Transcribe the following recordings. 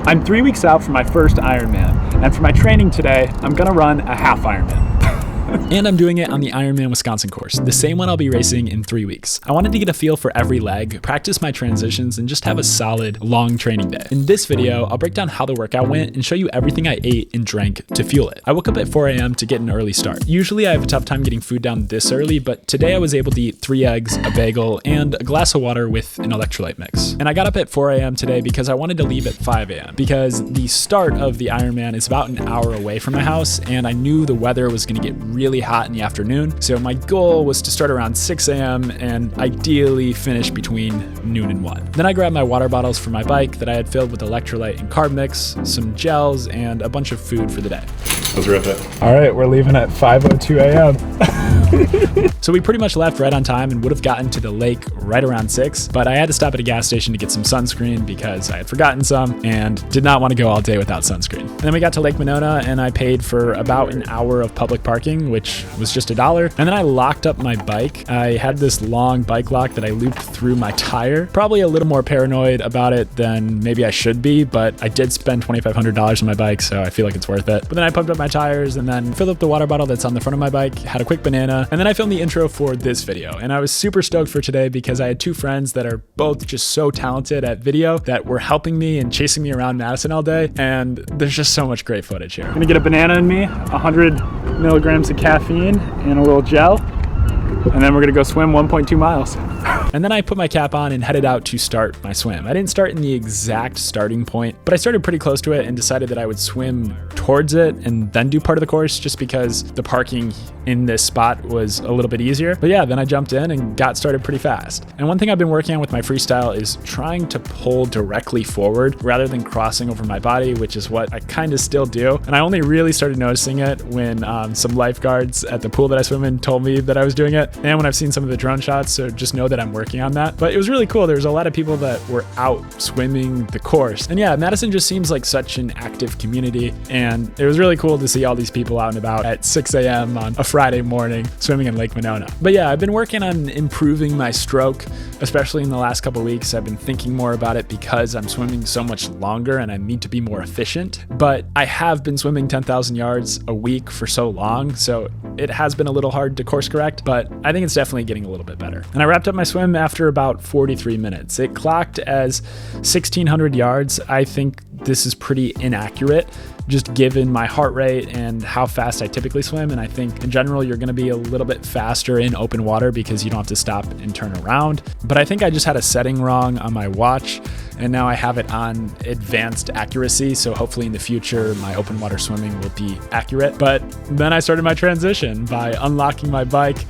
I'm 3 weeks out from my first Ironman, and for my training today, I'm gonna run a half Ironman. And I'm doing it on the IRONMAN Wisconsin course, the same one I'll be racing in 3 weeks. I wanted to get a feel for every leg, practice my transitions, and just have a solid, long training day. In this video, I'll break down how the workout went and show you everything I ate and drank to fuel it. I woke up at 4 a.m. to get an early start. Usually I have a tough time getting food down this early, but today I was able to eat 3 eggs, a bagel, and a glass of water with an electrolyte mix. And I got up at 4 a.m. today because I wanted to leave at 5 a.m. because the start of the Ironman is about an hour away from my house, and I knew the weather was gonna get really hot in the afternoon. So my goal was to start around 6 a.m. and ideally finish between noon and 1. Then I grabbed my water bottles for my bike that I had filled with electrolyte and carb mix, some gels, and a bunch of food for the day. Let's rip it. All right, we're leaving at 5:02 a.m. So we pretty much left right on time and would have gotten to the lake right around 6, but I had to stop at a gas station to get some sunscreen because I had forgotten some and did not want to go all day without sunscreen. And then we got to Lake Monona and I paid for about an hour of public parking, which was just $1. And then I locked up my bike. I had this long bike lock that I looped through my tire. Probably a little more paranoid about it than maybe I should be, but I did spend $2,500 on my bike, so I feel like it's worth it. But then I pumped up my tires and then filled up the water bottle that's on the front of my bike, had a quick banana, and then I filmed the intro for this video. And I was super stoked for today because I had 2 friends that are both just so talented at video that were helping me and chasing me around Madison all day. And there's just so much great footage here. I'm gonna get a banana in me, 100 milligrams of caffeine, and a little gel. And then we're gonna go swim 1.2 miles. And then I put my cap on and headed out to start my swim. I didn't start in the exact starting point, but I started pretty close to it and decided that I would swim towards it and then do part of the course just because the parking in this spot was a little bit easier. But yeah, then I jumped in and got started pretty fast. And one thing I've been working on with my freestyle is trying to pull directly forward rather than crossing over my body, which is what I kind of still do. And I only really started noticing it when some lifeguards at the pool that I swim in told me that I was doing it, and when I've seen some of the drone shots, so just know that I'm working on that. But it was really cool. There was a lot of people that were out swimming the course. And yeah, Madison just seems like such an active community, and it was really cool to see all these people out and about at 6 a.m. on a Friday morning swimming in Lake Monona. But yeah, I've been working on improving my stroke, especially in the last couple of weeks. I've been thinking more about it because I'm swimming so much longer and I need to be more efficient. But I have been swimming 10,000 yards a week for so long, so it has been a little hard to course correct, but I think it's definitely getting a little bit better. And I wrapped up my swim after about 43 minutes. It clocked as 1,600 yards. I think this is pretty inaccurate, just given my heart rate and how fast I typically swim. And I think in general, you're gonna be a little bit faster in open water because you don't have to stop and turn around. But I think I just had a setting wrong on my watch, and now I have it on advanced accuracy. So hopefully in the future, my open water swimming will be accurate. But then I started my transition by unlocking my bike,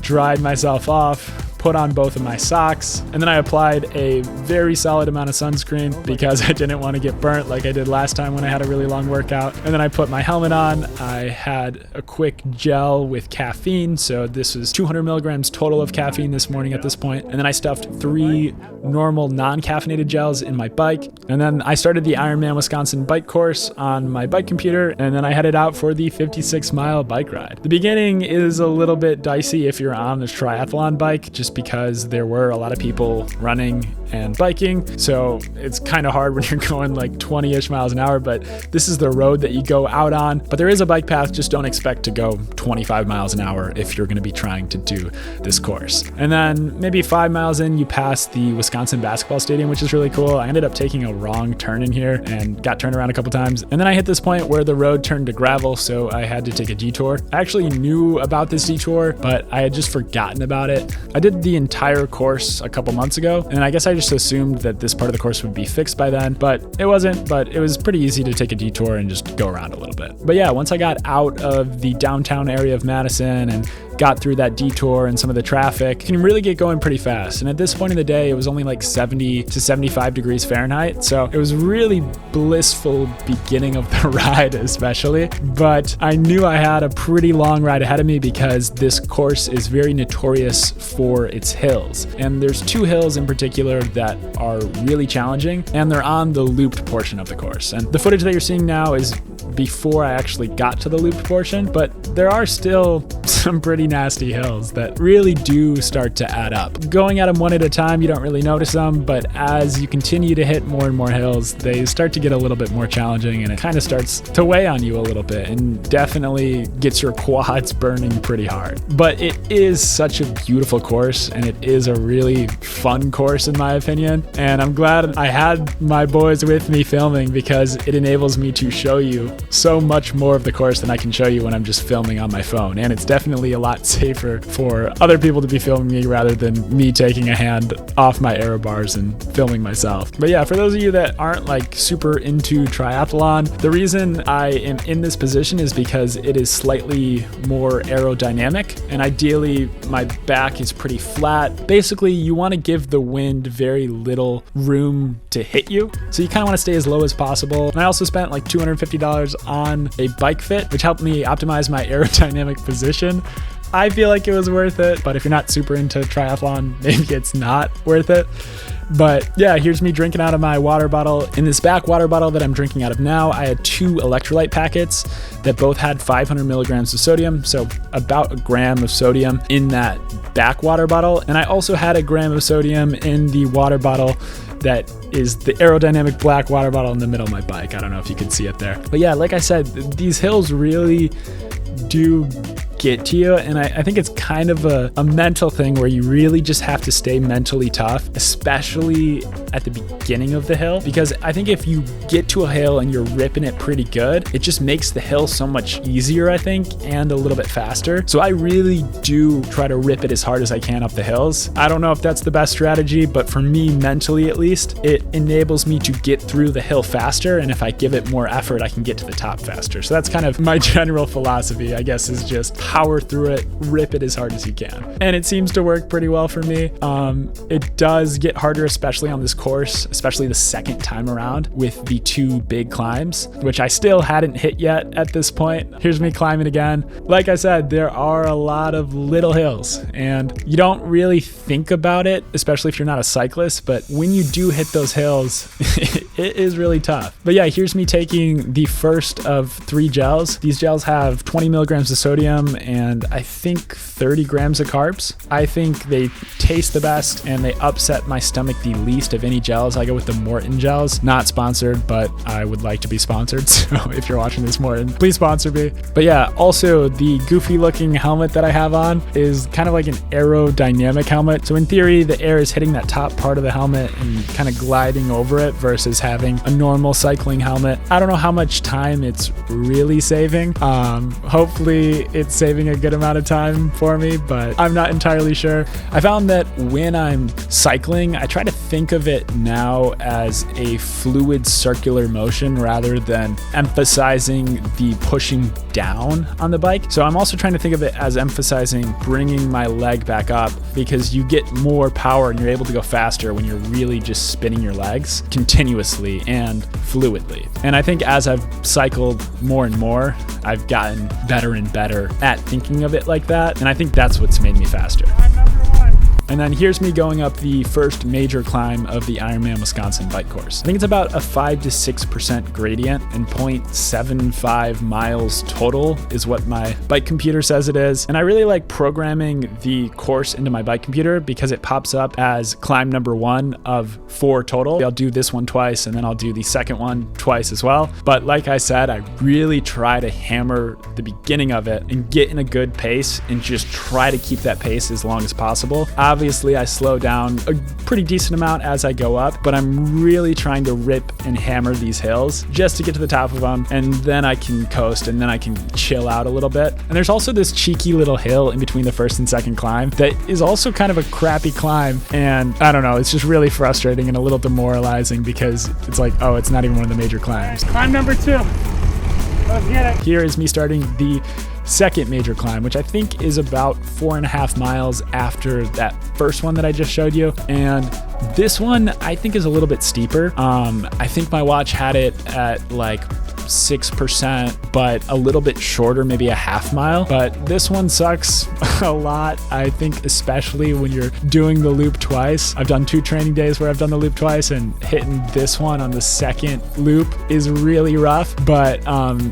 dried myself off, put on both of my socks, and then I applied a very solid amount of sunscreen because I didn't want to get burnt like I did last time when I had a really long workout. And then I put my helmet on. I had a quick gel with caffeine, so this was 200 milligrams total of caffeine this morning at this point. And then I stuffed 3 normal non-caffeinated gels in my bike. And then I started the IRONMAN Wisconsin bike course on my bike computer, and then I headed out for the 56-mile bike ride. The beginning is a little bit dicey if you're on a triathlon bike, just because there were a lot of people running and biking. So it's kind of hard when you're going like 20-ish miles an hour, but this is the road that you go out on. But there is a bike path, just don't expect to go 25 miles an hour if you're gonna be trying to do this course. And then maybe 5 miles in, you pass the Wisconsin basketball stadium, which is really cool. I ended up taking a wrong turn in here and got turned around a couple times. And then I hit this point where the road turned to gravel, so I had to take a detour. I actually knew about this detour, but I had just forgotten about it. I did the entire course a couple months ago, and I guess I just assumed that this part of the course would be fixed by then, but it wasn't. But it was pretty easy to take a detour and just go around a little bit. But yeah, once I got out of the downtown area of Madison and got through that detour and some of the traffic, you can really get going pretty fast. And at this point in the day, it was only like 70 to 75 degrees Fahrenheit. So it was really blissful beginning of the ride, especially. But I knew I had a pretty long ride ahead of me because this course is very notorious for its hills. And there's 2 hills in particular that are really challenging, and they're on the looped portion of the course. And the footage that you're seeing now is before I actually got to the looped portion, but there are still some pretty nasty hills that really do start to add up. Going at them one at a time, you don't really notice them, but as you continue to hit more and more hills, they start to get a little bit more challenging, and it kind of starts to weigh on you a little bit and definitely gets your quads burning pretty hard. But it is such a beautiful course, and it is a really fun course in my opinion, and I'm glad I had my boys with me filming because it enables me to show you so much more of the course than I can show you when I'm just filming on my phone. And it's definitely a lot safer for other people to be filming me rather than me taking a hand off my aero bars and filming myself. But yeah, for those of you that aren't like super into triathlon, the reason I am in this position is because it is slightly more aerodynamic, and ideally my back is pretty flat. Basically, you want to give the wind very little room to hit you, so you kind of want to stay as low as possible. And I also spent like $250 on a bike fit, which helped me optimize my aerodynamic position. I feel like it was worth it, but if you're not super into triathlon, maybe it's not worth it. But yeah, here's me drinking out of my water bottle. In this back water bottle that I'm drinking out of now, I had 2 electrolyte packets that both had 500 milligrams of sodium, so about a gram of sodium in that back water bottle. And I also had a gram of sodium in the water bottle that is the aerodynamic black water bottle in the middle of my bike. I don't know if you can see it there. But yeah, like I said, these hills really do get to you, and I think it's kind of a mental thing where you really just have to stay mentally tough, especially at the beginning of the hill, because I think if you get to a hill and you're ripping it pretty good, it just makes the hill so much easier, I think, and a little bit faster. So I really do try to rip it as hard as I can up the hills. I don't know if that's the best strategy, but for me, mentally at least, it enables me to get through the hill faster, and if I give it more effort, I can get to the top faster. So that's kind of my general philosophy, I guess, is just power through it, rip it as hard as you can. And it seems to work pretty well for me. It does get harder, especially on this course, especially the second time around with the 2 big climbs, which I still hadn't hit yet at this point. Here's me climbing again. Like I said, there are a lot of little hills, and you don't really think about it, especially if you're not a cyclist, but when you do hit those hills, it is really tough. But yeah, here's me taking the first of 3 gels. These gels have 20 milligrams of sodium and I think 30 grams of carbs. I think they taste the best and they upset my stomach the least of any gels. I go with the Morton gels. Not sponsored, but I would like to be sponsored. So if you're watching this, Morton, please sponsor me. But yeah, also the goofy looking helmet that I have on is kind of like an aerodynamic helmet. So in theory, the air is hitting that top part of the helmet and kind of gliding over it versus having a normal cycling helmet. I don't know how much time it's really saving. Hopefully it's saving a good amount of time for me, but I'm not entirely sure. I found that when I'm cycling, I try to think of it now as a fluid circular motion rather than emphasizing the pushing down on the bike. So I'm also trying to think of it as emphasizing bringing my leg back up, because you get more power and you're able to go faster when you're really just spinning your legs continuously and fluidly. And I think as I've cycled more and more, I've gotten better and better at thinking of it like that. And I think that's what's made me faster. And then here's me going up the first major climb of the IRONMAN Wisconsin bike course. I think it's about a 5 to 6% gradient and 0.75 miles total is what my bike computer says it is. And I really like programming the course into my bike computer because it pops up as climb number 1 of 4 total. I'll do this one twice and then I'll do the second one twice as well. But like I said, I really try to hammer the beginning of it and get in a good pace and just try to keep that pace as long as possible. Obviously, I slow down a pretty decent amount as I go up, but I'm really trying to rip and hammer these hills just to get to the top of them, and then I can coast and then I can chill out a little bit. And there's also this cheeky little hill in between the first and second climb that is also kind of a crappy climb, and I don't know, it's just really frustrating and a little demoralizing because it's like, oh, it's not even one of the major climbs. Climb number 2. Let's get it. Here is me starting the second major climb, which I think is about 4.5 miles after that first one that I just showed you. And this one I think is a little bit steeper. I think my watch had it at like 6%, but a little bit shorter, maybe a half mile. But this one sucks a lot, I think, especially when you're doing the loop twice. I've done 2 training days where I've done the loop twice, and hitting this one on the second loop is really rough. But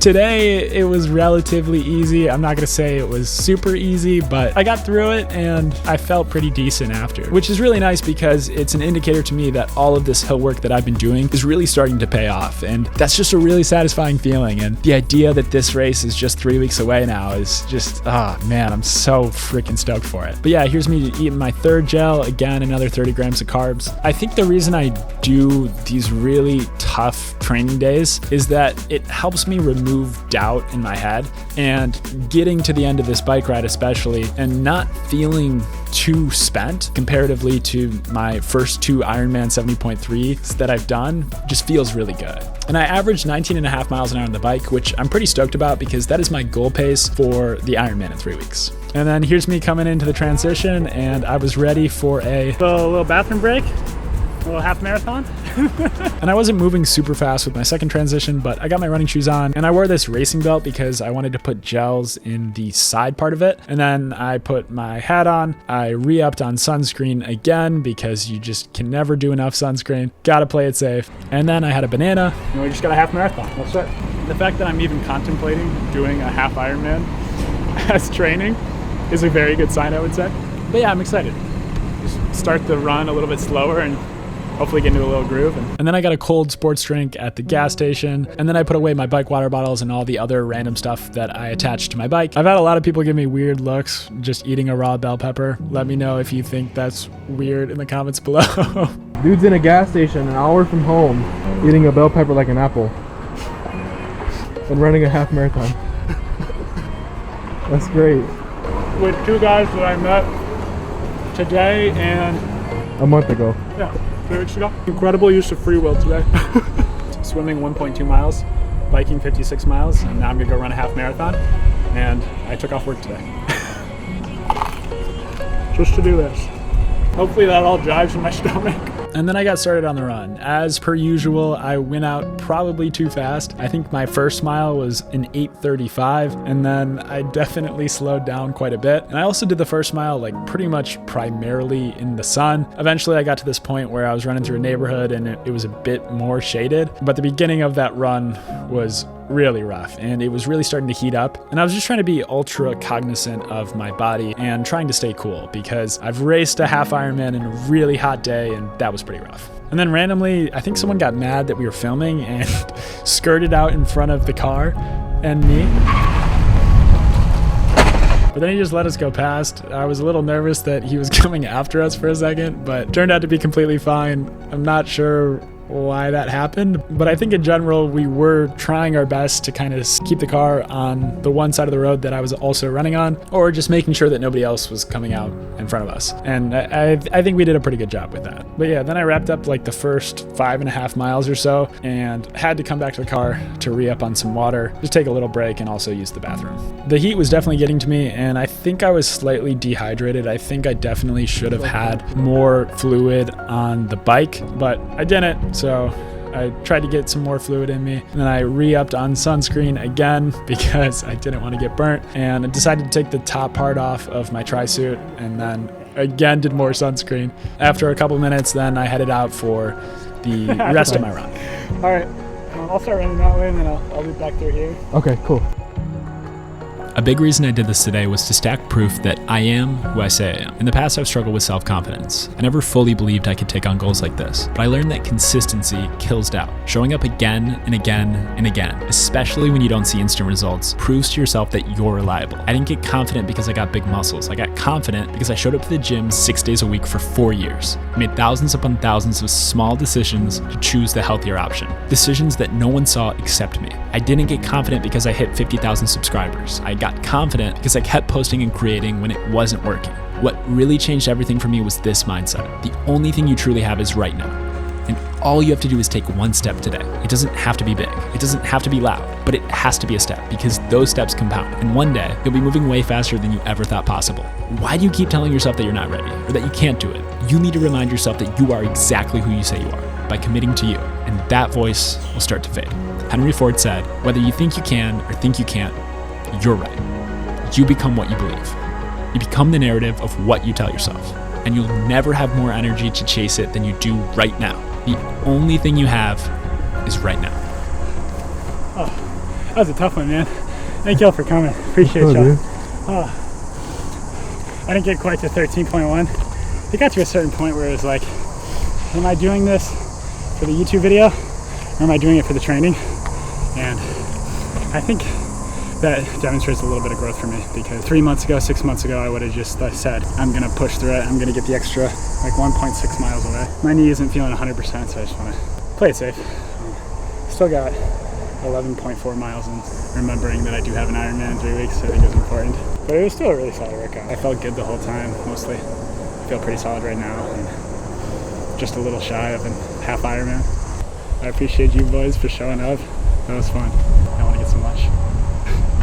today it was relatively easy. I'm not gonna say it was super easy, but I got through it and I felt pretty decent after, which is really nice because it's an indicator to me that all of this hill work that I've been doing is really starting to pay off. And that's just a really satisfying feeling. And the idea that this race is just 3 weeks away now is just, man, I'm so freaking stoked for it. But yeah, here's me eating my 3rd gel, again, another 30 grams of carbs. I think the reason I do these really tough training days is that it helps me remove doubt in my head, and getting to the end of this bike ride especially and not feeling too spent comparatively to my first 2 Ironman 70.3s that I've done just feels really good. And I averaged 19.5 miles an hour on the bike, which I'm pretty stoked about because that is my goal pace for the Ironman in 3 weeks. And then here's me coming into the transition, and I was ready for a little bathroom break, a little half marathon. And I wasn't moving super fast with my second transition, but I got my running shoes on and I wore this racing belt because I wanted to put gels in the side part of it. And then I put my hat on. I re-upped on sunscreen again because you just can never do enough sunscreen. Gotta play it safe. And then I had a banana. And we just got a half marathon. That's it. The fact that I'm even contemplating doing a half Ironman as training is a very good sign, I would say. But yeah, I'm excited. Just start the run a little bit slower and hopefully get into a little groove. And then I got a cold sports drink at the gas station. And then I put away my bike water bottles and all the other random stuff that I attached to my bike. I've had a lot of people give me weird looks just eating a raw bell pepper. Let me know if you think that's weird in the comments below. Dude's in a gas station an hour from home eating a bell pepper like an apple and running a half marathon. That's great. With 2 guys that I met today and a month ago. Yeah, 3 weeks ago. Incredible use of free will today. Swimming 1.2 miles, biking 56 miles, and now I'm gonna go run a half marathon. And I took off work today. Just to do this. Hopefully that all jives in my stomach. And then I got started on the run. As per usual, I went out probably too fast. I think my first mile was an 8:35, and then I definitely slowed down quite a bit. And I also did the first mile like pretty much primarily in the sun. Eventually I got to this point where I was running through a neighborhood and it was a bit more shaded, but the beginning of that run was really rough and it was really starting to heat up. And I was just trying to be ultra cognizant of my body and trying to stay cool because I've raced a half Ironman in a really hot day and that was pretty rough. And then randomly, I think someone got mad that we were filming and skirted out in front of the car and me. But then he just let us go past. I was a little nervous that he was coming after us for a second, but turned out to be completely fine. I'm not sure why that happened, but I think in general we were trying our best to kind of keep the car on the one side of the road that I was also running on, or just making sure that nobody else was coming out in front of us. And I think we did a pretty good job with that. But yeah, then I wrapped up like the first 5.5 miles or so and had to come back to the car to re-up on some water, just take a little break and also use the bathroom. The heat was definitely getting to me and I think I was slightly dehydrated. I think I definitely should have had more fluid on the bike, but I didn't. So I tried to get some more fluid in me, and then I re-upped on sunscreen again because I didn't want to get burnt, and I decided to take the top part off of my tri-suit and then again did more sunscreen. After a couple minutes, then I headed out for the rest of my run. All right, I'll start running that way and then I'll be back through here. Okay, cool. A big reason I did this today was to stack proof that I am who I say I am. In the past, I've struggled with self-confidence. I never fully believed I could take on goals like this, but I learned that consistency kills doubt. Showing up again and again and again, especially when you don't see instant results, proves to yourself that you're reliable. I didn't get confident because I got big muscles. I got confident because I showed up to the gym 6 days a week for 4 years. I made thousands upon thousands of small decisions to choose the healthier option. Decisions that no one saw except me. I didn't get confident because I hit 50,000 subscribers. I got confident because I kept posting and creating when it wasn't working. What really changed everything for me was this mindset. The only thing you truly have is right now. And all you have to do is take one step today. It doesn't have to be big. It doesn't have to be loud, but it has to be a step because those steps compound. And one day you'll be moving way faster than you ever thought possible. Why do you keep telling yourself that you're not ready or that you can't do it? You need to remind yourself that you are exactly who you say you are by committing to you. and that voice will start to fade. Henry Ford said, whether you think you can or think you can't, you're right. You become what you believe. You become the narrative of what you tell yourself, and you'll never have more energy to chase it than you do right now. The only thing you have is right now. Oh, that was a tough one, man. Thank y'all for coming. Appreciate y'all. Dude. I didn't get quite to 13.1. It got to a certain point where it was like, am I doing this for the YouTube video or am I doing it for the training? And I think that demonstrates a little bit of growth for me, because 3 months ago, 6 months ago, I would have just said, I'm gonna push through it. I'm gonna get the extra like 1.6 miles away. My knee isn't feeling 100%, so I just wanna play it safe. Still got 11.4 miles, and remembering that I do have an Ironman in 3 weeks, I think is important. But it was still a really solid workout. I felt good the whole time, mostly. I feel pretty solid right now, and just a little shy of an half Ironman. I appreciate you boys for showing up. That was fun. I want to get some lunch.